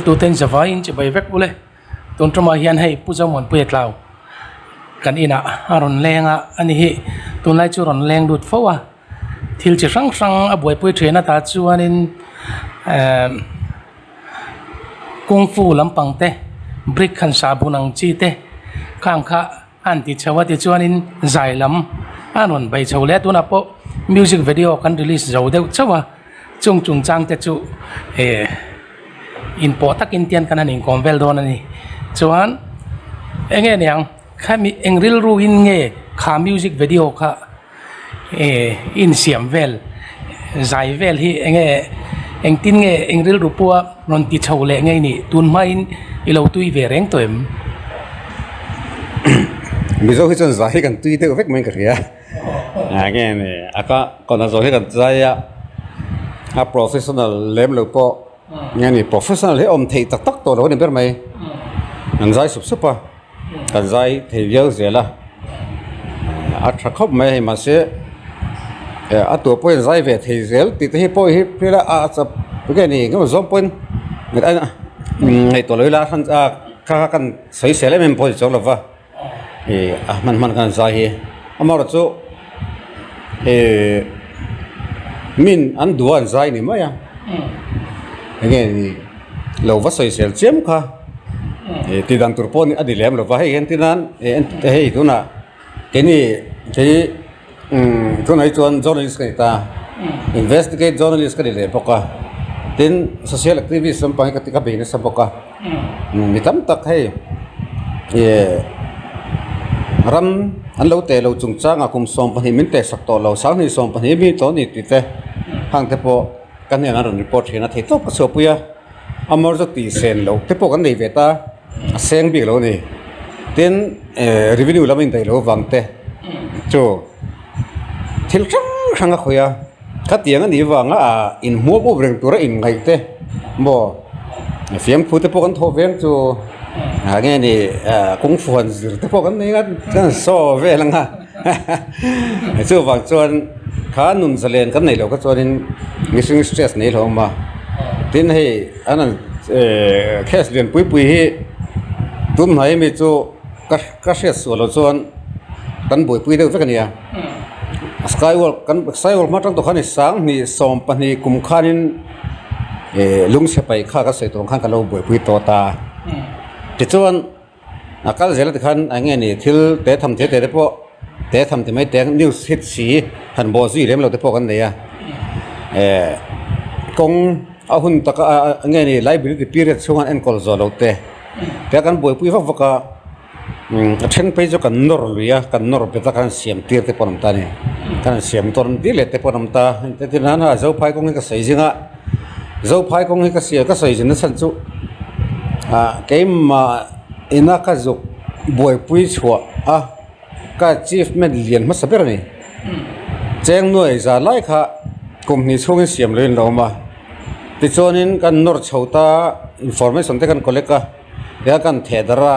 tu ten java in che bai vek bule ton trama hian hei puja mon puet lau kan ina aron lenga ani hi tun lai chu ron leng dut fowa thil chi sang sang a buai pui thena ta chuanin kung fu lampang te brick khan sabunang chi te khang kha an ti chawa ti chuanin zai lam anon bai chole tuna po music video kan release zo deuh chawa chung chung chang te chu in po takin tian kan anin konvel don ani chuan enge niang khami engril ru in nge kha music video kha in siam vel zai vel hi enge eng tin nge engril ru puwa ron ti chole nge ni tun ma in ilo tui ve reng toem mizo hi chon zai kan tui te vek men kria nge ne aka kona zo hi kan zai a professional lem lo po nghe ni professional he om thei tak tak to lo ni ber mai an zai sup supa kan zai thei viau zela a thakop mai ma se a to point zai ve thei zel ti te hi po hi pela a chap ke ni ngam zom point ni an nei to loila khan a kha kan sei sele men po zo lova man kan zai hi amar chu min an duan zai ni ma ya nghe thì lâu vắt soi sel chiếm kha thì đang tụt pon đi làm lâu vắt hay hiện tin anh hay tu na cái này tu này chọn journalist cái ta investigate journalist cái này bọc à tin social activist some point cái business some bọc à ni tam tak hay ram anh lâu tệ lâu chung trang à cùng som pani min tệ sắc to lâu sáng ni som pani mi to ni tệ hàng thế po kan ne na report hena thei to so puya amor zo ti sen lo te po kan nei veta seng bi lo ni ten revenue lamin dai lo wangte chu thil sang khoya khatiang ani wanga in mo bo breng tura in ngai te mo fiam phu te po kan tho veng chu nge ni kung fu han zir te po kan nei kan so ve langa chu wang chuan khá nun zalen kan nei lo ka chuanin missing stress nei lo ma tin hei anan case lian pui pui hi tum hai mi chu ka se so lo chuan kan boi pui deuh vek ania skywalk ma tang to khani sang ni som pani kum khanin lung se pai kha ka se tong khan ka lo boi pui to ta ti chuan akal zela khan ange ni thil te tham the te po te tham te mai te news hit si han bo zui lem lo te po kan neya kong a hun taka nge ni library period chungan en kol zo lo te kan boi pui vak vaka then page kan nor luya kan nor pe ta kan siam tir te ponam ta ni kan siam ton di le te ponam ta te tin na zo phai kong ka sei jinga zo phai kong ka sia ka sei jin san chu ke ma ina ka zo boi pui chua ka chief men lian ma saber ni cheng noi za lai kha company chung siam len lo ma ti chonin kan nor chhota information te kan collect ka ya kan thedara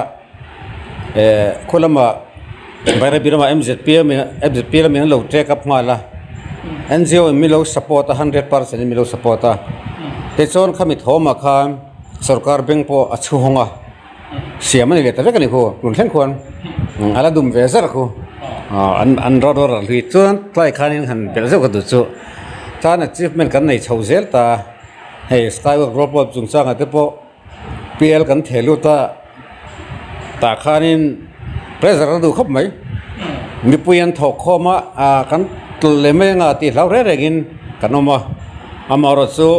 khulama bayra birama mzp min lo take up mala ngo mi lo support 100% mi lo support ti chon khamit homa khan sarkar bank po achu honga siam ani le ta vek ni ko kun thlen khon ala dum ve zar ko an ro ri chuan tlai khanin han pel zo ka du chu tan achievement kan nei chho zel ta hei skywalk group of chung chang ate po pl kan thelu ta khanin pressure du khop mai mi puyan thok khoma kan tleme nga ti lau re regin kanoma amaro chu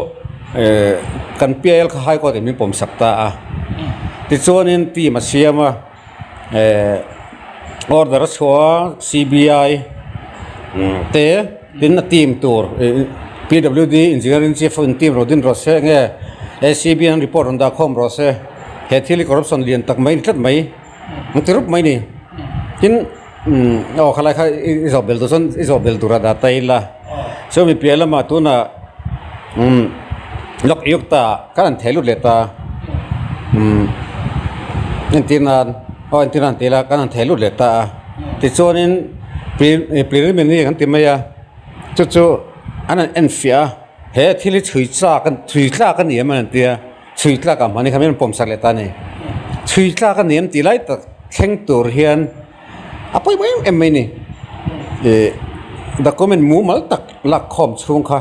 kan pl kha hai ko te mi pom sakta ti chuanin ti ma siama order chua cbi te din team tour pwd engineering chief team rodin rose nge acbn report on da com rose he thili corruption lian tak mai tlat mai mutirup mai ni tin khalai kha isabel dura da taila so mi pela ma tu na lok yukta kan thelu leta intinan tela kan thelu leta ti chonin preliminary kan timaya chu anan enfia he thili chui cha kan ni man tia ชุยตลากับมันนี่คำนี้ผมสักเลตานี่ชุยตลากันเนียมตีไล่ตัดแข่งตัวเฮียนอ่ะไปไม่เอ็มไม่นี่ดักก็มันมูมัลตักหลักคอมช่วงค่ะ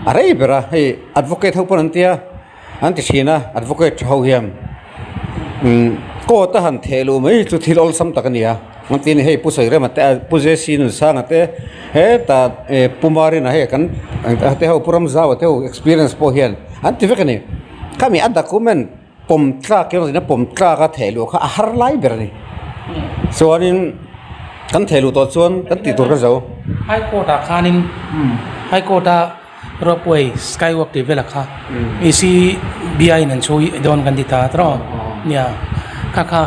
อะไรเบระให้ advocate เขาปนันเตียอันที่ชีนะ advocate เขาเฮียมก็ตาหันเทลูไม่จุดที่เราสัมตักันเนี่ยมันตีนี่ให้ผู้ใส่เรื่องมันแต่ผู้เจสินุสร้างแต่เฮ้แต่ปุ่มบารินะให้กันแต่เขาพูดรำจ้าวแต่เขา experience พอเฮียนอันที่เฟกันนี่ข้ามีอันดักก็มันผมตราเกี่ยวกับผมตราก็เทลูเขาอาหารไล่เบระนี่ส่วนนี้กันเทลูตัวส่วนกันติดตัวกันเจ้าให้โคตาคานินให้โคตารบป่วยสกายวอล์กที่เวลาค่ะอีซีบีไอนั่นช่วยโดนกันติดตาตรอเนี่ยค่ะ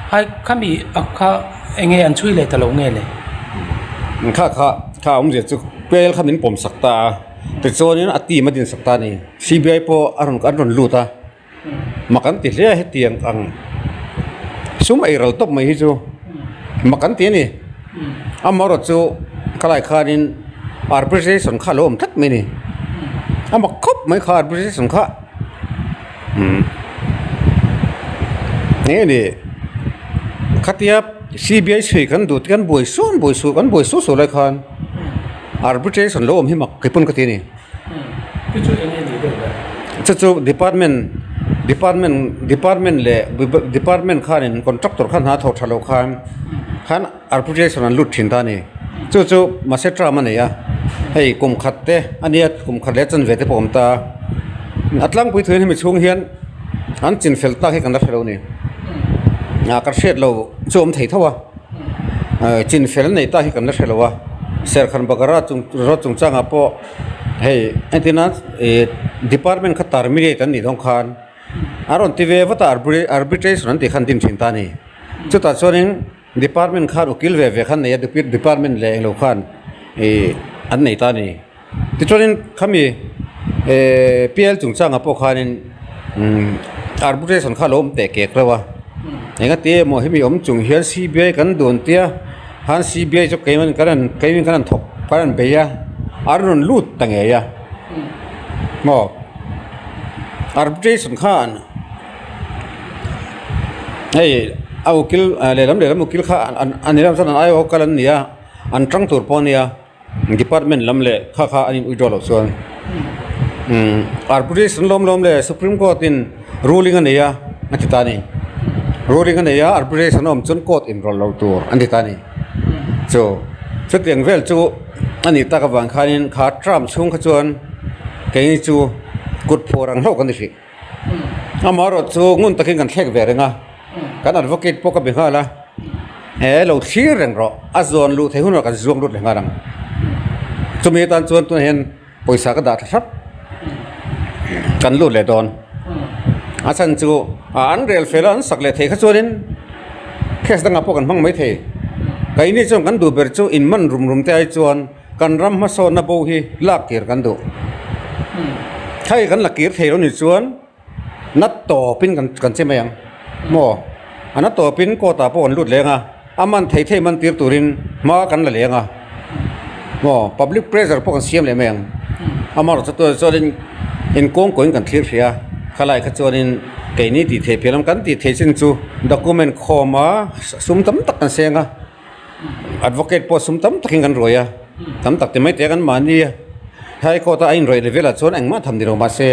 ให้ข้ามีค่ะเองอันช่วยเลยตลอดเงี้ยเลยข้าผมจะเปลี่ยนคำนี้ผมสักตาแต่ส่วนนี้อัติมาดินสักตานี่ CBI พออารมณ์ลูตามากันติดเลี้ยให้เตียงอังซุ่มไอเราตบไม่ฮิจูมากันตีนี่อามารถจูขลายขานินarbitration ข้าล้มทักไม่นี่อามาคบไม่ขา arbitration ข้านี่ขัดยับ CBI ช่วยกันดูกันบ่อยสู้เลยคัน arbitration ล้มให้มาเก็บปุ่นกันตีนี่จู่ department เลย department ข้านี่ contractor ข้าหาทอดทะเลคัน arbitration นั้นลุดทิ้งตานี่จู่มาเสร็จรามันเนี่ยให้กลุ่มขัดเตะอันนี้กลุ่มขัดเล็กจนเวทีผมตาอัตลังไปถึงให้มีช่วงเฮียนอันจินเฟลตาให้กันได้เฟลนี่กระเช็ดเราโจมถีเท่าจินเฟลนี่ตาให้กันได้เฟลวะเสร็จขันบักระรถจงจ้างอ่ะพอให้อันที่นั้นdepartment ขัดตารมีเรื่องนี้ต้องคานอารมณ์ที่เวฟตา arbitration นั้นที่ขันดินชิงตานี่จุดตัดส่วนนึงdepartment ข้าอุกิลเวฟขันเนี่ยdepartment เลยเราขันอันนี้ตานี่ที่ตอนนี้เขามีPL จงจ้างอ่ะพวกเขาเนี่ยarbitration ข้าล้มแต่เกกแล้ววะอย่างนั้นที่มอให้มีจงเฮีย CBI กันโดนเตี้ยฮัน CBI จะเกี่ยมันกันทบกันเบียอารมณ์ลุดตั้งเงี้ยมอ arbitration ข้าให้เอาคิลเรื่องมุกิลข้าอันนี้เราจะนั่งเอากันเนี่ยอันตรังตัวปอเนี่ย department ลำเล่ข้าอันนี้อุดรส่วน arbitration ล้มเล่ Supreme Court in ruling อันนี้อันที่ตานี่ ruling อันนี้ arbitration ล้มจน court in รอเราตัวอันที่ตานี่สุดอย่างเวลจู่อันนี้ตากบังคันขาทรัมช่วงขจวนแกนี่จู่กุดโพรังโลกันดิสิอามารถจู่งุนตะกินกันแขกเวรงอ่ะกัน advocate พวกกับเบงฮะละเราเชื่อเรื่องเราอาจวนรู้เท่าหุ่นเรากันจวงรุดเรื่องอะไรจู่มีตอนจวนตัวเห็นปอยสักดาทับกันรุดเลยตอนอาจารย์จู่อันเรียลเฟลันสักเลยเทขจวนินแค่ตั้งอาพวกกันพังไม่เทไอ้นี่จงกันดูเบอร์จู่อินมันรุมเตะไอจวนกันรำมาโซนนับโบฮีลักเกียร์กันดูใช่กันลักเกียร์เทเราหนึ่งจวนนัดต่อปิ้นกันใช่ไหมยังหมออันนั้นต่อปิ้นก็ตาปนลุดเลยอ่ะอามันเทมันตีตุรินมากันละเลยอ่ะหมอ public pressure พวกกันเสียมเลยไหมยังอามันจะตัวจวนอินโกงกันเทียบเสียขลายขจวนินไก่นี่ตีเทเพียงกันตีเทสินจู่ด็อกิเมนต์ข้อมาสุ่มตั้มตักกันเสียงอ่ะadvocate พอสุ่มตั้มตักกันรวยอ่ะตั้มตักแต่ไม่เตะกันมานี่ให้ก็ตาอินรวยเลเวลส่วนเองมาทำดีลงมาเสีย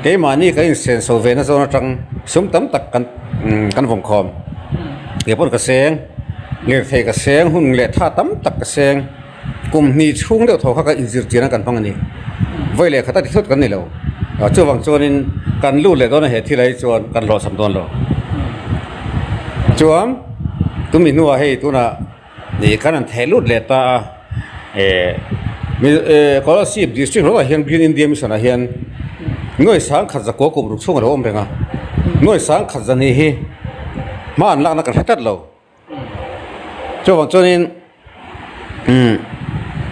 เกมานี่ก็อินเซนโซเวนัสโซนจังสุ่มตั้มตักกันวงคอมเดี๋ยวพวกกระเสียงเลี้ยเทกระเสียงหุ่นเลี้ยท่าตั้มตักกระเสียงกลุ่มนี้ช่วงเดียวทอเขาก็อินสิร์จีนักันพังนี่ไว้เลยเขาตัดที่สุดกันนี่แล้วช่วงวังโซนินกันลู่เลยตอนเหตุที่ไรจวนกันรอสำนวนเราจวมตุ้มีนัวให้ตัวน่ะนี่กันนั่นเทลุดเลยตามีก็สิบดิสทริกต์เราเห็นกรีนอินเดียมิสนะเห็นง่วยสังขัดจะโกกุมรุกช่วงเราอมเรงอ่ะง่วยสังขัดจะนี่ฮีมาอันลักนักขัดตัดเราช่วงวังโซนิน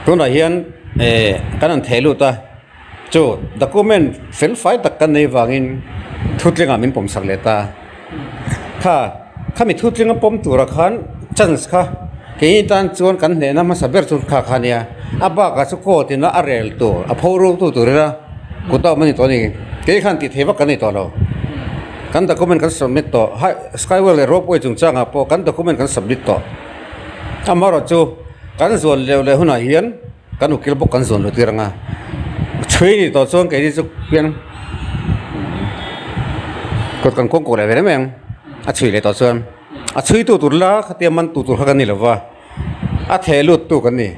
ตัวน่ะเห็นกันนั่นเทลุดตาจู่ด็อกิเมนต์เฟลไฟตักกันในวังอินทุตเรื่องมินผมสักเลตาข้ามีทุตเรื่องผมตัวละคันจันส์ค่ะเกี่ยตันชวนกันเนี่ยนะมาสับเบอร์สุดข้าเนี่ยอับบากาสุโคตินะอาร์เรลตัวอพอรูตัวเรื่องกูต้องมันตัวนี้เกี่ยขันติดเทวกันในตัวเรา kan document kan submit to skywell le rope chung changa po kan document kan submit to amaro chu kan zon le huna hian kan ukil bo kan zon lo tiranga chui ni to chong ke ri chu pian kot kan kong ko le ve meng a chui le to chuan a chui tu tur la khatiam man tu tur kha kan ni lova a the lut tu kan ni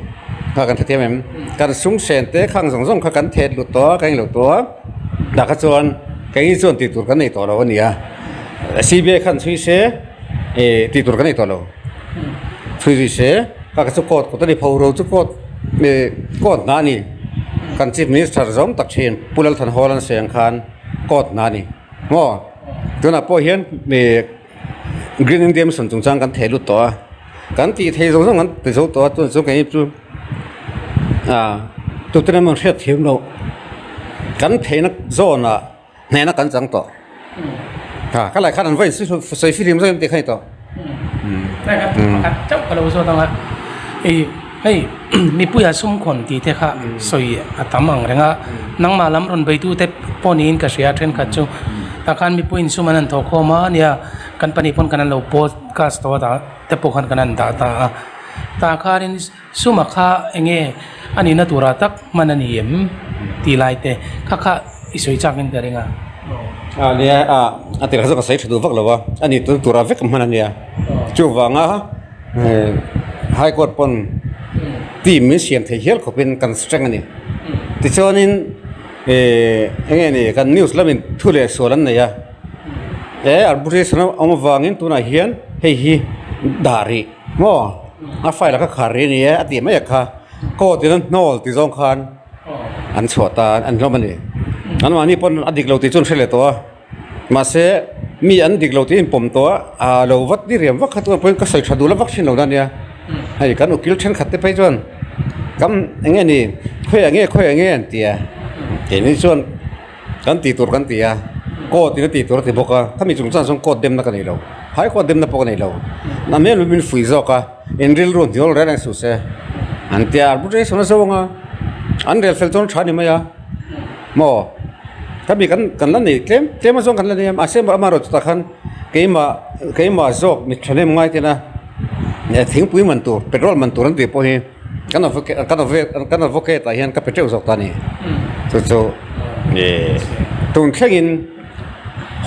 kha kan thatiam em kan sung sen te khang zong zong kha kan the lut to kan lo to da ka chuan cái chuyện tỷ tuổi cái này to đâu nhỉ? CBA khăn suy sẽ tỷ tuổi cái này to đâu? Suy sẽ các cái số code của tôi đi phâu rồi số code code nani kan chief minister giống tập trên Pulal Than Holland Seng Khan code nani ngõ tôi nói po hiền về Green India sân trung trang kan thể lụt to kan tỷ thể giống giống kan từ số to tôi số cái chú tôi tôi nói mình sẽ thiếu đâu kan thể nó do na này nó cắn răng to, cái này khăn ăn vậy xây phim rồi em thấy to, ได้ครับเจ้ากระโดดโซตังครับมีผู้ยาสุ่มคนที่เทค่ะสวยตั้มมังเรื่องนั่งมาล้ำรนไปดูแต่ปนินกับเสียเทรนกัดจูแต่การมีผู้อินสุ่มนั้นทอข้อมาเนี่ยกันปนิพนกันนั้นเราโพสต์กัสตัวแต่พวกกันนั้นตาการินสุ่มค่าเองอันนี้นัตุระตักมันนี่เอ็มตีไลท์เตะค่าอิสวยจักกันกันเองเนี่ยอันที่เราจะใช้ดูฟักหรอวะอันนี้ตัวเราเวกมันเนี่ยจู่ว่างให้กดปนทีมมีเสียงเที่ยวเขาเป็นกันสตริงอันนี้ที่ชนินนี่กันนิวส์แล้วมันทุเรศส่วนนั้นเนี่ยอัลบุรีสนะเอามาวางเงินตัวไหนเฮียนให้ฮีดาริมั้งไฟแล้วก็ขารีนี่อันที่ไม่อยากค่ะก็ที่นั่นนอลที่สองคันอันสวดตาอันเรามันนี่อันวันนี้ปนอดีตเราที่จนเฉลี่ยตัวมาเสมีอันดีเราที่ผมตัวเราวัดที่เรียมวัดขัดตัวเป็นก็ใส่ขัดดูแล้ววัคซีนเราดันเนี่ยให้กันอุกิลเช่นขัดได้ไปจนกันอย่างเงี้ยนี่ค่อยอย่างเงี้ยเตียเห็นนี่ส่วนกันตีตัวกันเตียก็ตีนตีตัวตีบอกว่าถ้ามีจุดสั้นส่งกดเต็มนักกันนี่เราหายกดเต็มนักปกันนี่เรานั่นเองเราเป็นฟุยซอกอินเรียลรุ่นที่เราเรียนสุดเสียอันเตียบุตรสมัยสวงอันเรียลเฟลต์ชานี่มั้ยหมอถ้ามีกันนั่นนี่เคลมมาส่งกันแล้วเนี่ยอาเซียนมารถตะคันเคยมาส่งมีชนง่ายที่นะเนี่ยทิ้งปุ๋ยมันตัวเปโตรมันตัวนั่นตีพอเห็นกันเอาโฟกัสแต่เห็นกับเปโตรสกตานี่จู่เนี่ยตรงแค่ยิน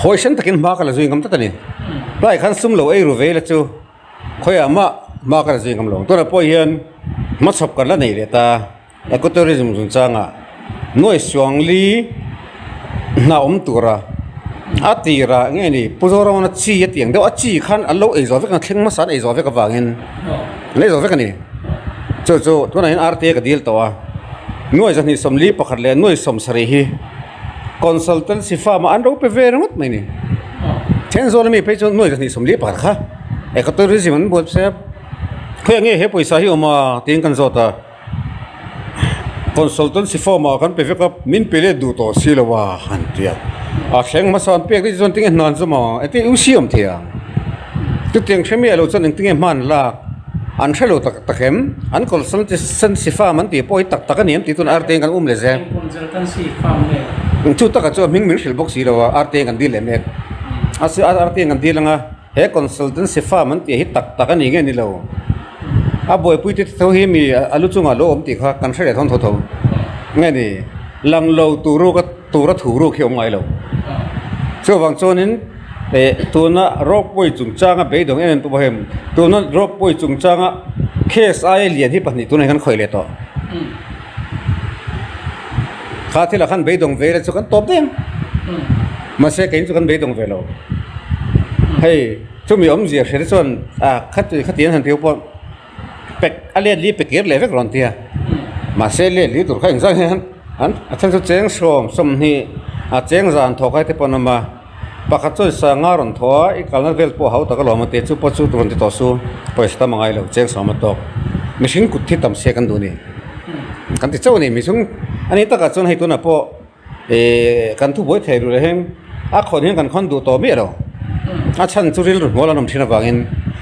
หอยฉันตะกินมากเลยจู่ยิงคำตัดนี่ไล่ขันซุ่มเหลวไอ้รูเวลจู่คอยมากเลยจู่ยิงคำหลงตัวนั้นพอเห็นมาสอบกันแล้วนี่เลยตาเอโคทัวริซึมจุนจังหน่วยสวงลีน่าตัวระอาตีระเงี้ยนี่ผู้ชมเราเนี่ยชี้เตียงเดี๋ยวชี้ขันอันโลเอซอฟกันทิ้งมาสั่นเอซอฟกันวางเงินเล่ซอฟกันนี่จู่ตัวนั้นอาร์ตีกับดีลตัวหน่วยจะนี่สมลีปขัดเลยหน่วยสมสรีฮีคอนซัลแทนซีฟ้ามาอันเราไปเวรมั้ยนี่เช่นโซนมีไปจนหน่วยจะนี่สมลีปขัดค่ะเอกตัวริสิมันบวชเสียเพื่อเงี้ยเฮ้ยปุยสาฮีออกมาทิ้งกันโซตาคอนซัลแทนซีฟ้ามากันไปเวกับมินเปเล่ดูตัวสิละว่าหันเดียอาเชงมาสอนเปียกที่จนทิ้งนานสมองไอ้ที่อุชิอมเทียงทุกเตียงเชื่อมีอะไรจนทิ้งมันละอันเชลูตะเข้มอันคอนซัลแทนซีฟ้ามันตีปอยตักกันเนี่ยตีตุนอาร์เตงกันเลยเซ่ชุดตะกันจะมิงสิลบ็อกซี่ละว่าอาร์เตงกันดีเลยเมกอาร์เตงกันดีละงะเฮ้คอนซัลแทนซีฟ้ามันตีให้ตักกันอย่างเงี้ยนี่ละบอยปุยที่เท่าที่มีอาลุจุงอาโลอมตีค่ะกันเฉลี่ยท่อนทงเงี้ยนี่ลังเราตูรูก็ตูระถูรูเขียวไงเราช่วงวันโซนินตัวน่ะรบป่วยจุงจ้างไปดงเอ็นตัวเห็มตัวน่ะรบป่วยจุงจ้างเคสไอเลียนที่ปัจจุบันกันค่อยเลยต่อข้าที่ละขันไปดงเวลสุกันตบเด้งมาเสกอินสุกันไปดงเวลเราเฮ้ยช่วงมีอมเสียเสียส่วนขัดเตียนหันเทียวปนเป็กอะไรรีบเป็กเกลือเลยเวกร้อนเทียมาเสกเลยรีตัวข้างซ้ายอันท่านจะเจ้งสมนี่เจ้งจานทอกให้ที่ปนมาปากจุดสางารอนทัวอีกการนั้นเวลพอเขาตะกลอมาเตจุปัจจุบันที่ต่อสู้พอสตามังไงเราเจ้งสามตอกมิชินกุดที่ต่ำเสียกันดูนี่กันที่เจ้านี่มิชินอันนี้ตะกัดจนให้ตัวน่ะพอกันทุบไว้เทดูเลยเห็นคนเห็นกันคนดูต่อไม่หรอฉันสุริลหัวเราหนุ่มที่น่ะฟังเห็น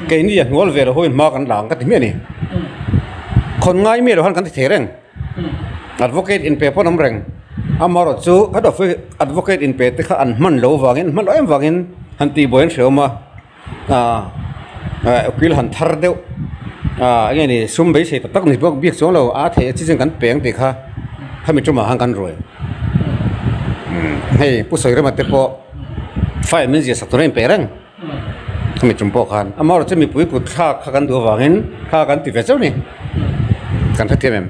แกนี่หัวเวลหัวมากันหลังกันที่เมียนี่คนง่ายไม่หรอหันกันที่เทเร่งadvocate in paper น้ำแรง amaro chu advocate in pe te kha an man lo wangin man lo em wangin han ti boin shoma ukil han thar deu nge ni sum bei se tak ni bok biak chong lo a the chi jeng kan peng te kha khami chuma hang kan roi hei pu soi rama te po fai min je sak toren perang khami chum po khan amaro che mi pui kut kha kan du wangin kha kan ti ve chau ni kan tha tiam em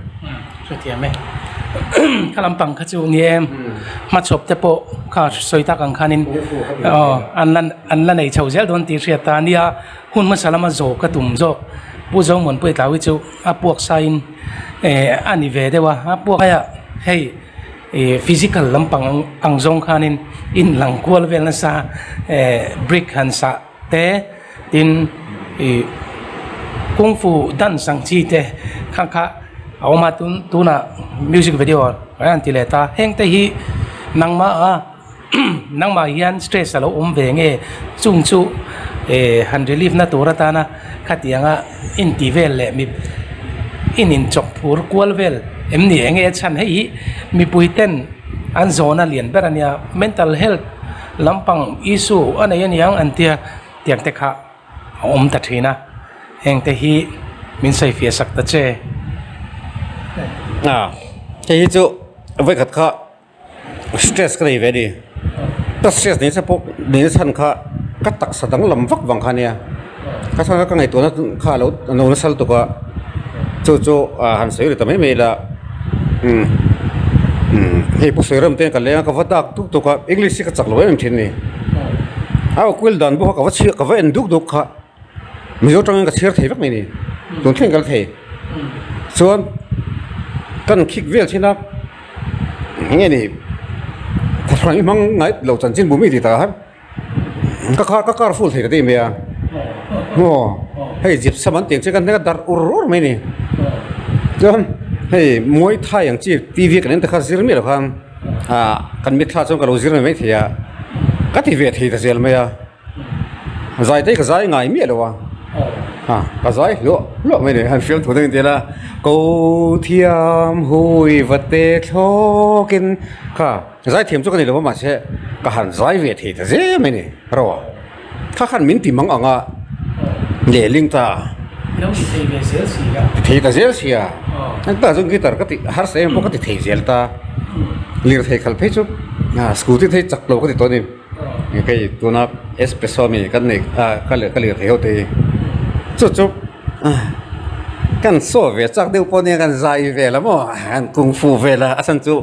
ช่วยเทียมไหม ขลังปังขจูเงี้ยมาชบแต่โปข้าสวยตากังขานินอันนั้นในชาวเซลโดนตีเสียตาเนี่ยหุ่นมาสลามาโจกระตุ่มโจกผู้โจเหมือนปุยตาวิจูพวกไซน์อันนี้เวเดว่าพวกให้ฟิสิกอลลำปังอังจงขานินอินหลังกวลเวลนซาบริกฮันซาเตตินกุงฟูดันสังจีเตข้างเอามาตุน่ะมิวสิกวิดีโออันที่เลต้าเฮงแต่ฮีนังมานังมายันสเตรสแล้วเวงจุงจูฮันเรลิฟน่ะตัวระตานะขัดยังอินทีเวลเลยมีอินจบพูร์กวลเวลนี่ฉันให้มีปุยเต้นอันโซน่ะเลียนแบบนี้ mental health ลำพังอิสูอันนี้ยังอันที่เตียงแต่ข้าตัดทีนะเฮงแต่ฮีมินใส่เฟียสักตะเจที่จู่ไว้ขัดข้าสเตรสก็ได้เวดีแต่สเตรสนี้จะพบนี้ฉันข้าก็ตักสตังลำฟักวังข้าเนี่ยข้าฉันก็ไงตัวนั้นข้าแล้วโน้นสัลตัวก็จู่หันเสียเลยแต่ไม่มีละให้ผู้เสียเริ่มเต้นกันเลยก็ว่าดักทุกตัวก็อังกฤษก็จักรเลยมันทีนี้เอาคุยดันบุกก็ว่าเชื่อก็ว่าเอ็นดุกข้ามีตัวตรงนั้นก็เชื่อเทียบไม่นี่ตรงเท่งกันเทียส่วนกันคิกเวลที่นับอย่างนี้ถ้าฟังมั่งไงเราจันจินบุมีติดตาครับก็การฟูลเท่าที่เมียโอ้ให้จิบสมันเตียงเช่นกันเนี่ยดาร์อุรุไม่นี่จนให้มวยไทยอย่างจีทีวีกันเนี่ยแต่ข้าซิรมีหรอครับกันมิตรท่าจงกับเราซิรไม่เทียก็ทีวีที่แต่เสียไม่อะใจได้ก็ใจง่ายมีหรอวะก็ใจรู้ไม่เนี่ยฮันฟิลถูกต้องทีละกูเทียมหุยวัดเตะโชกินค่ะใจเทียมจุกันนี่หรือว่ามาเช่ก็หันใจเวทีแต่เสียไม่เนี่ยรู้ว่าถ้าขันมินติมังอ่ะเลี้ยลิงตาทีแต่เสียเสียนั่นแต่จงกีตาร์ก็ติฮาร์เซ่พวกก็ติทีเสียตาเลี้ยทีขัลเพชุสกูตี้ทีจักรโลก็ติตัวนี้ยังไงตัวนับเอสเปรสโซ่มีกันนี่ก็เลี้ยทีเอาทีจุ๊บกันโซ่เวจักเดียวปนเนี่ยกันใจเวละมั้งกันกุงฟูเวละอาสันจุ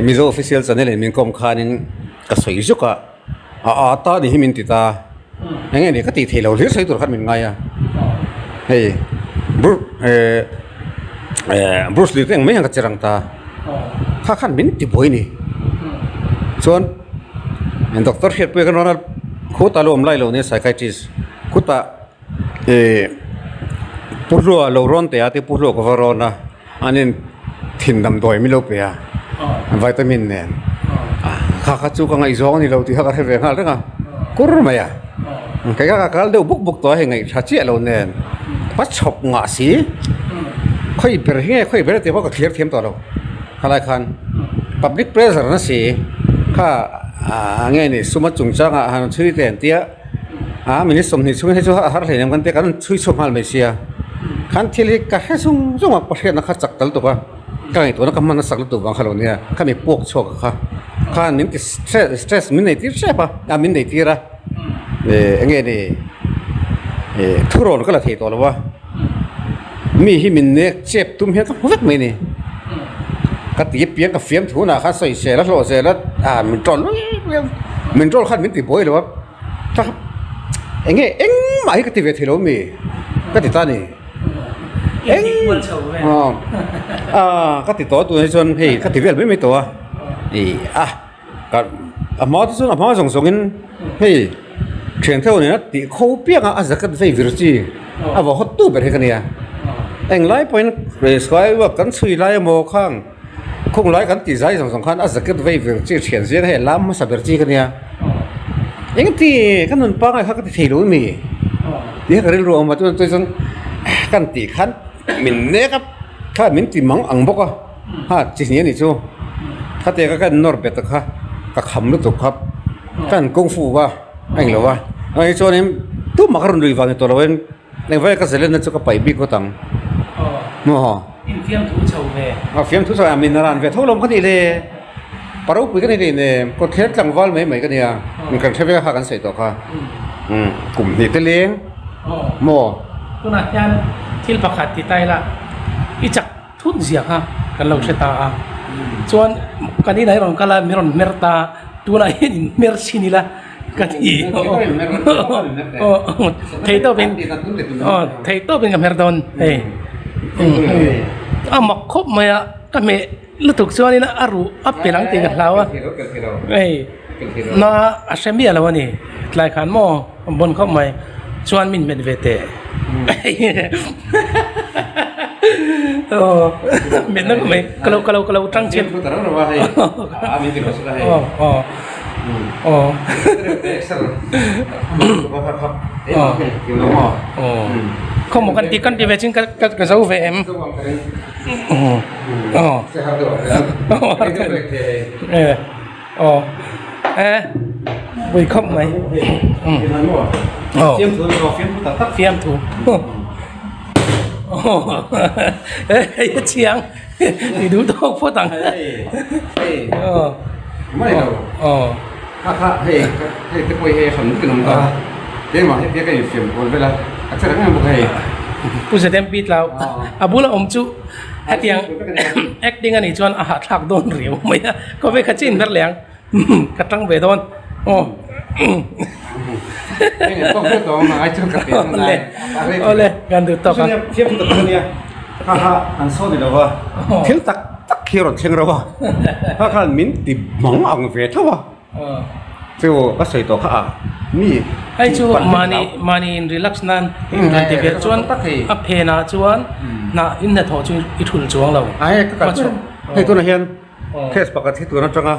มิโซออฟฟิเชียลสันนี่เลยมินคอมคานินก็สวยจุกตานี่มินติตาอย่างเงี้ยก็ติทีเราเลี้ยใส่ตัวขันมินไงเฮ้ยบรูซลีก็ยังไม่ยังกระเจิงตาข้าขันมินติบอยนี่ส่วนด็อกเตอร์เฮดไปกันว่าคู่ตาลมไล่เราเนี่ยไซคายทริสคู่ตาพูดรัวเราร้อนแต่อาทิตย์พูดรัวก็ว่าร้อนนะอันนี้ถิ่นดำดอยไม่รู้เปียวิตามินเนี่ยข้าจูกังไอซองนี่เราที่ข้าเรียนหาเรื่องกูรู้ไหมอ่ะแค่ข้าเดี๋ยวบุกตัวให้ไงชาเจี๊ยเราเนี่ยปัจจุบันงาสีค่อยเปรี้ยค่อยเปรี้ยแต่ว่าก็เคลียร์เทียมต่อเราอะไรคัน public pressure นั่นสิข้าไงนี่สมมติจุงจังหันช่วยเตียนเตี้ยมินิสมนี่ช่วยให้ช่วยหาอะไรอย่างกันเตี้ยกันช่วยสมหาไม่เสียขันที่เล็กก็ให้ส่งมาประเทศนักจักรตลตัวก็ไอ้ตัวนักมันสักตัวบางครั้งเนี่ยข้ามีพวกโชคข้ามินติสเตรสมินในที่ใช่ปะมินในที่ละไงนี่ทุกคนก็ละเทตัวแล้ววะมีที่มินเนี่ยเจ็บตุ้มเหี้ยก็หัวไม่นี่ก็ตีเปียกกับเฟียมถูน่ะข้าใส่เสร็จแล้วโหลเสร็จแล้วมันจนขันมินติบ่อยเลยวะถ้าเงี้ยไม่ก็ตีเวทีเรามีก็ติดตานี่ก็ติดตัวนี้จนเฮ้ยก็ติดเวลไม่ตัวก็หมอที่สุดหมอส่งกันเฮ้ยเชียงเท่านี้นะติเขาเปียกจะกันไฟวิร์จีว่าเขาตู้ไปให้กันเนี่ยไล่ไปนะเรื่องสกายว่ากันช่วยไล่โมข้างคงไล่กันตีใจสองคันจะกันไฟวิร์จีเชียงเสียให้ล้ำมาสับวิร์จีกันเนี่ยที่กันนั่นป้าไอ้เขาก็ติดทีรู้มีที่เขาเรียนรู้มาจนกันตีขันมินเนี่ยครับข้ามินตีมังอังบกจีนี้นี่จู่ ข้าเตะก็กันนอร์เบตค่ะก็ขำรู้ตุกครับกันกงฟูว่าไอ้เหรอวะไอ้ช่วงนี้ตู้มาการุนรีฟังตัวเราเองในวัยก็เสร็จแล้วนั่นจะก็ไปบิ๊กก็ตังมั้งฮะ อินเฟียมถูเฉาเว ฟิล์มทุกสายมินารานเวททุลมกันนี่เลยปารุปุยกันนี่เนี่ยก็เทสจังวัลไม่กันเนี่ยมันกันเทปก็หากันใส่ตัวค่ะกลุ่มนี่เตลี้ยงโม ตัวนั้นยันที่ประกาศที่ใต้ละอีจักทุนเสียค่ะกันเราเชตาส่วนกันที่ไหนเราก็ละมีรอนเมรตาตัวนั้นเห็นเมรชินี่ละกันที่เทโตเป็นเทโตเป็นกับเมรดอนเฮ้มักคบมาอ่ะก็เมลุตุกส่วนนี้นะอารุอัปเปลังตีกันแล้วอ่ะเฮ้น่าอาเซมีอะไรวะนี่หลายขันหม้อบนเข้ามาส่วนมินเมดเวเตเมนนั่นก็ไม่kalau trang chen không một kan ti vecin ka sau VM vui không mày phiêm thủ ê chiang thì đủ tốt phố tặngไม่เราถ้าให้ตะปุยให้ขนมกินนมตาเดี๋ยวมาให้เพี่ก็อยู่ฟิล์มคนเวลาอักษรงั้นบุกให้ pusat tempit lau abula omcu acting ani chuan a thak don riu mai ko ve khachin ber leng katang ve donต้องเพื่อต่อมาไอ้เจ้ากระเทียมนั่นแหละ ole gan du to เทียบตัวเนี่ยข้าอันโซ่นี่เราว่าเที่ยวตักเขียวเชียงเราว่าข้ามิ้นติหมองอ่างเวทว่าฟิวก็ใส่ตัวข้ามี ไอ้จูmoney in relax nan in the ve chuan a phena chuan na in na tho chu I thul chuang lo ไอ้ก็ให้ตัวนั้นเฮียนเทศปกติตัวนั้นจังอ่ะ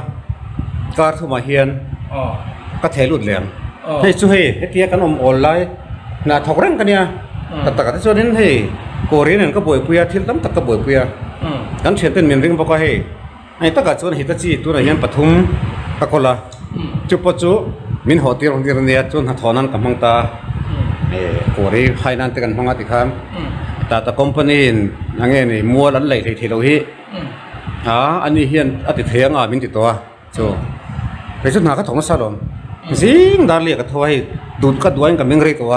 การทุ่มเฮียนก็เทลุดแหลมให้ช่วยให้เทียกันออนไลน์น่าถกเร่งกันเนี่ยแต่ก็ที่ส่วนนี้ให้โกเรียนก็บ่อยเปียที่ตั้มตักก็บ่อยเปียกันเชียนเต้นเมียนริงบอกว่าให้ไอ้ตะกัดส่วนหิตจีตัวนั้นยันปฐุมตะกละจุปจุมินหอตีรงตีรเนี่ยจนหัดถอนันกับมังตาโกเรีให้นั่นเตกันมังอาติคามแต่ตะคอมพานีนั่งเงี้ยนี่มัวลันไหลที่เราฮิอันนี้เฮียนอติเทียงมินติตัวจูไปจุดหนาก็ถงสารมสิงดาร์เลียก็ถอยดูดก็ด้วยกับมิงรีตัว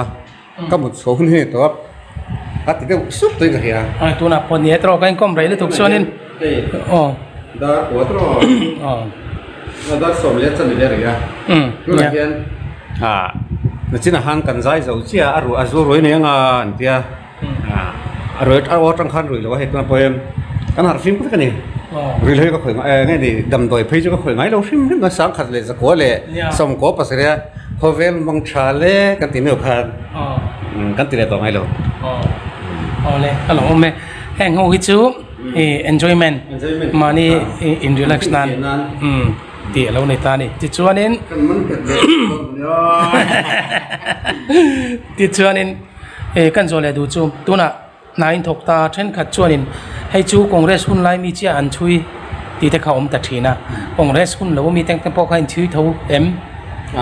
ก็หมดโซ่ขึ้นนี่ตัวก็ติดก็สุดตัวกันเฮียตัวน่ะพอเนี่ยตรอกันก้มไรเลยถูกส่วนนี้ดาร์ตัวตรอดาร์สมเล็ดสันเดียร์เฮียนี่เฮียนั่นจินอาหารกันใจเจ้าเชี่ยอารูรวยเนี่ยงานเดียรวยอวัตรังคันรวยแล้วว่าเหตุการณ์พอเอ็มกันหาฟิล์มก็กันนี่รวยเลยก็ข่อยไงนี่ดำโดยพี่ก็ข่อยไงเราฟิล์มก็สังขัดเลยสักหัวเลยสมกัวปัสเรียพอเวลมังชาเล่กันตีเนื้อขาดกันตีเลยต่อไงเราเลยก็หลงแม่แห่งหูฮิจูenjoyment มานี่ in relax นั่นตีเราในตานี่ติดชวนนินติดชวนนินกันโซเลดูจูตัวน่ะนายถกตาเช่นขัดชวนนินให้จูคอนเกรสหุ่นไล่มีเจ้าอันช่วยตีแต่เขาอมตัดทีนะคอนเกรสหุ่นเรามีแต่งแต่พอใครช่วยเท่า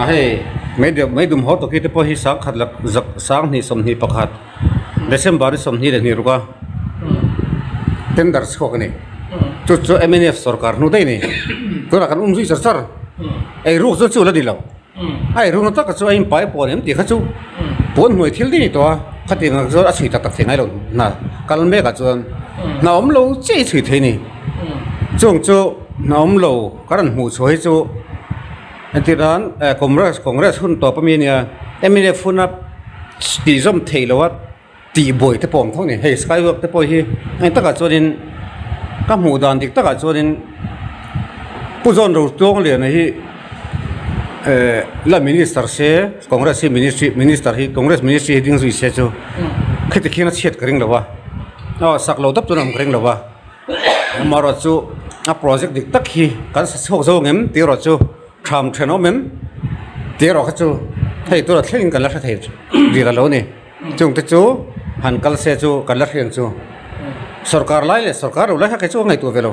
ให้ไม่ดุมหัวตะกี้แต่พอที่สังขัดหลักสังนี่สมนี่ประคัดเดซมบาร์สมนี่เดี๋ยวนี้รู้ก็เต็มดาร์สข้อกันนี่จุดจุด MNF สกัดนู่นได้นี่ตัวนักการอุ้มซุยสารไอ้รูกจู่แล้วดีแล้วไอ้รูกนั่นตักจู่ไอ้ไปปอนเนี่ยตีข้าจู่ปอนหน่วยที่นี่ตัวข้าตีนั่นจู่อาศัยตักเสียงไอ้เราน่ะการเมฆจู่น้าอมเราเจ๊สุดที่นี่จงจู่น้าอมเราการหูช่วยจู่อันที่นั้นคอนเกรสหุ่นต่อไปมีเนี่ยMNFหุ่นนับตีจอมเทแล้วว่าตีบ่อยที่ปอมท้องนี่ให้สกายเวิร์กที่ปอยที่ไอ้ตักจู่นี่ก็หมู่ดานที่ตักจู่นี่ผู้ชนเราตัวกันเลยนะที่ละมินิสเตอร์เซ่คอนเกรสมินิสเตอร์ที่คอนเกรสมินิสเตอร์ดิ้งสุดเสียจู่คิดขี้น่าเฉียดกริ่งแล้ววะสักเหล่าตับตัวนั้นกริ่งแล้ววะมารอจู่โปรเจกต์ดิตักขี้การสักโซ่เงินตีรอจู่ทำเทรนเมนต์ตีรอจู่ให้ตัวเราเทรนกันแล้วใช่ดีแล้วนี่จงติจู่หันกันเสียจู่กันแล้วเทรนจู่สรการไล่เลยสรการเราไล่ให้จู่ไงตัวเวลา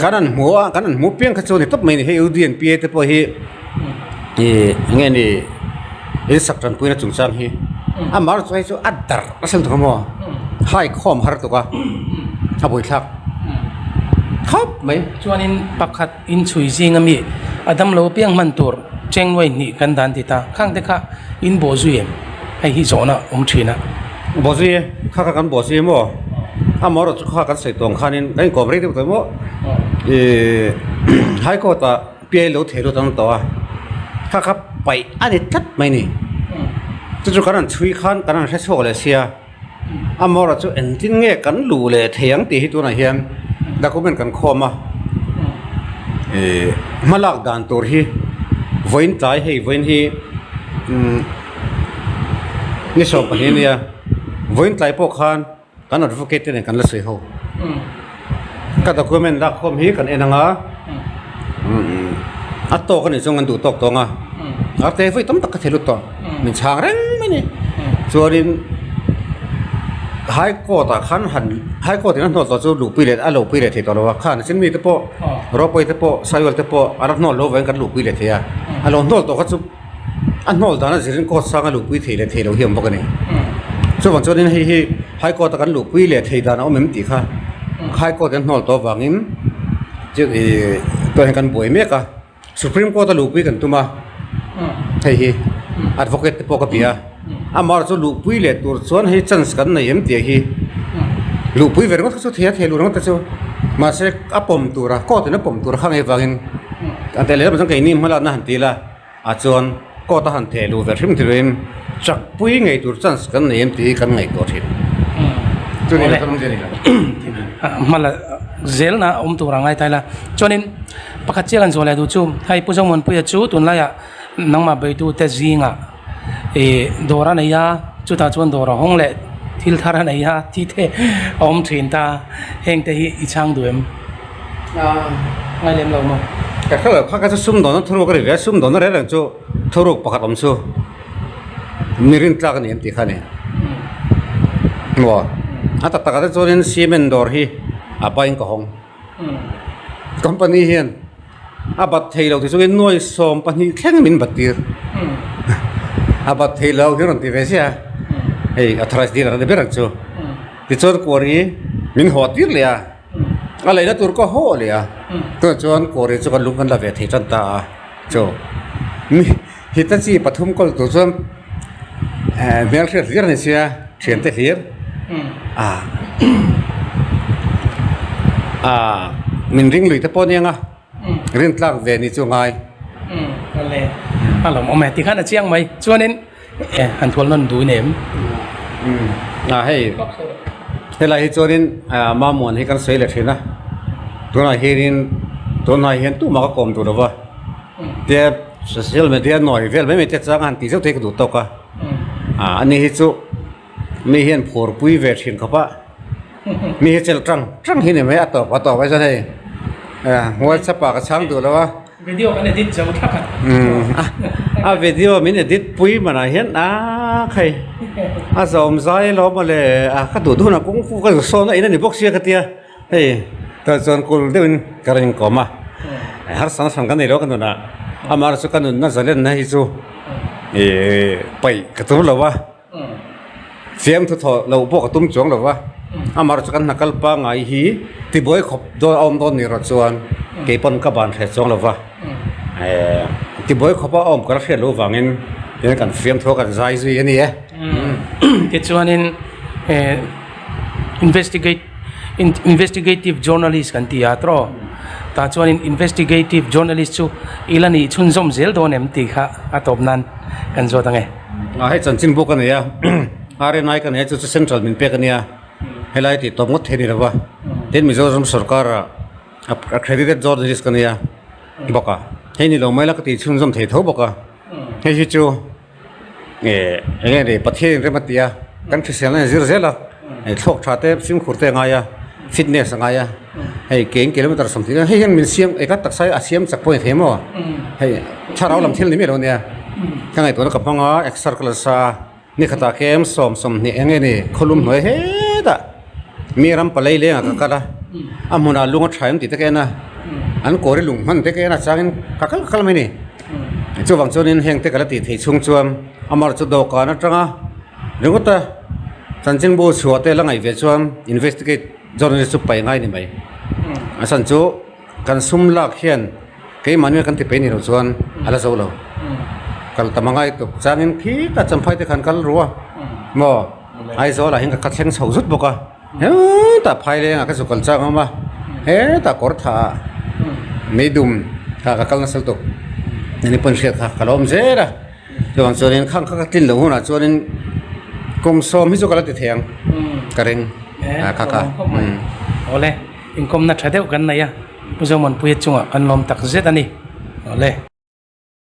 kanan mu piang khacho ni top mai ni he udien pi te po hi nge ni e sakran puina chungchang hi amar choi chu adar asal thamo hai khom har to ka aboi thak khop mai chuanin pakhat in chui jing ami adam lo piang man tur chengwai ni kan dan ti ta khang te kha in bo zuem ai hi zona thina bo ji kha kan bo ji mo amar chu kha kan sei tong khanin kai ko bre te to mo hai ko ta pi lo thero tang to kha kha pai ani tat mai ni chu kan chui khan kan sa so le sia amar chu en tin nge kan lu le theyang ti hi tu na hian document kan khoma malak dan tur hi voin tai hei voin hi ni so pa hinia voin tai po khan kan advocate ne kan la sei ho ka document la khom hi kan enanga atto kan chong an du tok tonga ate voi tam tak thelu to min chang reng mai ni chuarin hai ko ta khan han hai ko tin no to chu lu pi le a lo pi le the to lo khan sin mi te po ro poi te po sayol te po ara no lo ven kan lu pi le the ya a lo no to ka chu an no da na jirin ko sa ga lu pi the le the lo hiam bo ka ni chu wan chu din hi hai ko ta kan lu pi le the da na o mem ti kha hai ko den no to wangin chu to kan boi me ka supreme court ta lu pi kan tuma thei hi advocate te po ka pia amar chu lu pui le tur chuan hi chance kan nei em ti hi lu pui ver ngot chu thia thelu ngot chu ma se apom tura ko te na pom tur khang e wangin ante le bang kai ni mala na han ti la a chuan ko ta han thelu ver him thirin chak pui ngei tur chance kan nei em ti kan ngai to thi chu ni kan je ni la mala zel na tu rangai tai la chonin pakhat chelan zole du chu hai pujong mon puya chu tun la ya nangma bai tu te zinga dora này ya chú ta chọn dora hong lệ thil thara này ya thi thế om thuyền ta heng te hi ichang duem ngay lem lâu mà ka khala kha ka sum don thoro ka re sum don re rang chu thoro pakhat om chu mirin tla kan em ti khane wa ata ta ka chorin cement dor hi apain ka hong company hian abat theilo ti chu noi som pani thleng min batir abat theilo hiron ti vesia ei athras dir ra de berang chu ti chor kori min hotir le a alai na tur ko ho le a to chon kori chu kan lungkan la ve thei tan ta chu mi hitachi pathum kol tu chon bel khir rir ne sia thian te hir min ring lui te pon yanga rin tlak ve ni chu ngai le alom ome ti khan a chiang mai chuanin han thol non du nem hei helai hi chorin ma mon hi kan sei le thina tuna hirin tuna hian tu ma ka kom tu lawa te social media noi vel me te chang an ti zo te ka du to ka ani hi chu mi hian phor pui ve thin khapa mi hi chel trăng hi ne me ato vai sa nei WhatsApp ka chang du lawa video kan edit jau thak video min edit pui mana hian khai zom zai lo ma le ka du na kung fu ka so na ina ni box ya ka tia hei ta chon kul deun karin koma har sang kan nei lo kan na amar su kan na zalen na hi chu pai ka tu lo wa fiam thu tho lo bo ka tum chong lo wa amar su kan nakal pa ngai hi ti boy khop do om don ni ro chuan ke pon ka ban the chong lo wa ti boy khopa om kar hre lo wangin yen kan fiam tho kan zai zui ani ke chuanin investigative journalist kan ti atro ta chuanin investigative journalist chu ilani chunzom zel don em ti kha atop nan kan zo tange hai chan chin bo kan ya are nai kan he chu central min pe kan ya helai ti tom ngot theni rawa ten mizoram sarkar accredited journalist kan ya boka hei ni lo mai la ka ti chunzom thei tho boka hei hi chu re pathe re matia kan thesel na zir zela thok thate sim khurte nga ya fitness nga ya hei keng kilometer something hei heng min siam eka taksai asiam chak point themo hei tharau lam thil ni me ro ne kangai to ka phanga exercise sa ni khata kem som ni enge ni kholum noi he da miram palai le nga kala amuna lunga thaim ti te ke na an ko ri lung man te ke na changin kakal mai ni chu wang chunin heng te kala ti thei chung chuam amar chu do ka na tanga ringota chanjing bo chuate langai ve chuam investigate journalist chu pai ngai ni mai asan chu kan sum lak hian ke manu kan ti pe ni ro chuan ala zo lo kal tamangai tu changin khi ka champhai te khan kal ruwa mo ai zo la hing ka thleng chho zut boka he ta phai le nga ka su kal chang ma he ta kor tha meidum ka kal na sal to ni pon she kha kalom zera chuan chuan khang kha tin lo huna chuan kong som hi chu kala ti theng kareng kha kha ole inkom na thadeu kan na ya puzo man puye chunga kan lom tak zet ani ole